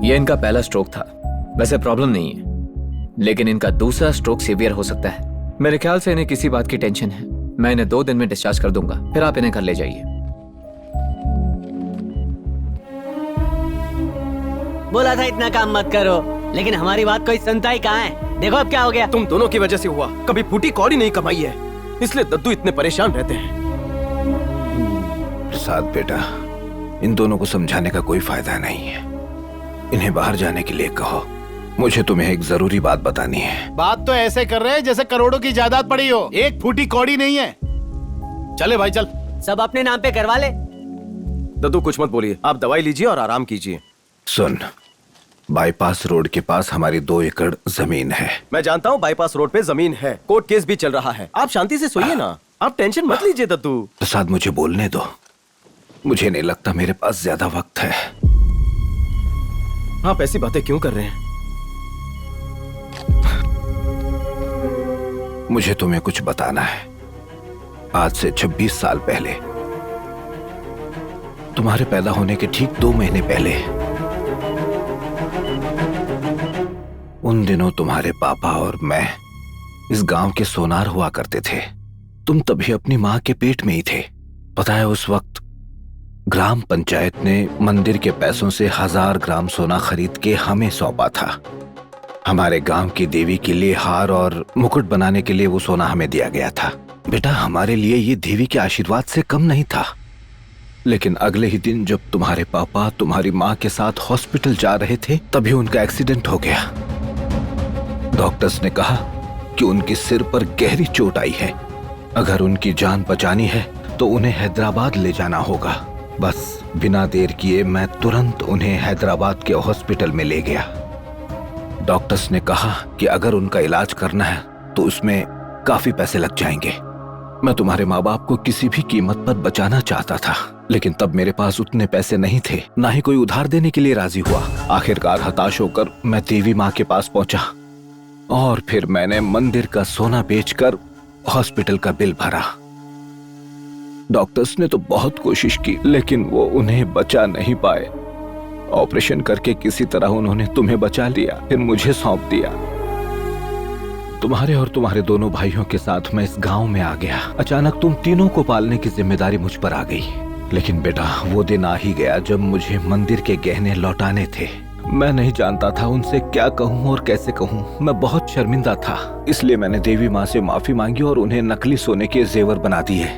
ये इनका पहला स्ट्रोक था। वैसे प्रॉब्लम नहीं है, लेकिन इनका दूसरा स्ट्रोक सीवियर हो सकता है। मेरे ख्याल से इन्हें किसी बात की टेंशन है। मैं इन्हें 2 दिन में डिस्चार्ज कर दूंगा, फिर आप इन्हें घर ले जाइए। बोला था इतना काम मत करो, लेकिन हमारी बात कोई सुनता ही कहाँ है। देखो अब क्या हो गया। तुम दोनों की वजह से हुआ। कभी फूटी कौड़ी नहीं कमाई है, इसलिए दद्दू इतने परेशान रहते हैं। प्रसाद बेटा, इन दोनों को समझाने का कोई फायदा नहीं है। इन्हें बाहर जाने के लिए कहो। मुझे तुम्हें एक जरूरी बात बतानी है। बात तो ऐसे कर रहे हैं जैसे करोड़ों की जायदाद पड़ी हो, एक फूटी कौड़ी नहीं है। चले भाई चल। सब अपने नाम पे करवा ले। दद्दू कुछ मत बोलिए, आप दवाई लीजिए और आराम कीजिए। सुन, बाईपास रोड के पास हमारी 2 एकड़ जमीन है। मैं जानता हूँ बाईपास रोड पे जमीन है, कोर्ट केस भी चल रहा है। आप शांति से सोइए ना, आप टेंशन मत लीजिए दद्दू। प्रसाद मुझे बोलने दो। मुझे नहीं लगता मेरे पास ज्यादा वक्त है। आप ऐसी बातें क्यों कर रहे हैं? मुझे तुम्हें कुछ बताना है। आज से 26 साल पहले, तुम्हारे पैदा होने के ठीक 2 महीने पहले, उन दिनों तुम्हारे पापा और मैं इस गांव के सोनार हुआ करते थे। तुम तभी अपनी मां के पेट में ही थे। पता है, उस वक्त ग्राम पंचायत ने मंदिर के पैसों से 1000 ग्राम सोना खरीद के हमें सौंपा था। हमारे गांव की देवी के लिए हार और मुकुट बनाने के लिए वो सोना हमें दिया गया था। बेटा, हमारे लिए ये देवी के आशीर्वाद से कम नहीं था। लेकिन अगले ही दिन जब तुम्हारे पापा तुम्हारी माँ के साथ हॉस्पिटल जा रहे थे, तभी उनका एक्सीडेंट हो गया। डॉक्टर्स ने कहा कि उनके सिर पर गहरी चोट आई है। अगर उनकी जान बचानी है तो उन्हें हैदराबाद ले जाना होगा। बस बिना देर किए मैं तुरंत उन्हें हैदराबाद के हॉस्पिटल में ले गया। डॉक्टर्स ने कहा कि अगर उनका इलाज करना है तो उसमें काफी पैसे लग जाएंगे। मैं तुम्हारे माँ बाप को किसी भी कीमत पर बचाना चाहता था, लेकिन तब मेरे पास उतने पैसे नहीं थे, ना ही कोई उधार देने के लिए राजी हुआ। आखिरकार हताश होकर मैं देवी माँ के पास पहुंचा और फिर मैंने मंदिर का सोना बेचकर हॉस्पिटल का बिल भरा। डॉक्टर्स ने तो बहुत कोशिश की, लेकिन वो उन्हें बचा नहीं पाए। ऑपरेशन करके किसी तरह उन्होंने तुम्हें बचा लिया, फिर मुझे सौंप दिया। तुम्हारे और तुम्हारे दोनों भाइयों के साथ मैं इस गांव में आ गया। अचानक तुम तीनों को पालने की जिम्मेदारी मुझ पर आ गई। लेकिन बेटा, वो दिन आ ही गया जब मुझे मंदिर के गहने लौटाने थे। मैं नहीं जानता था उनसे क्या कहूँ और कैसे कहूँ। मैं बहुत शर्मिंदा था, इसलिए मैंने देवी माँ से माफी मांगी और उन्हें नकली सोने के जेवर बना दिए।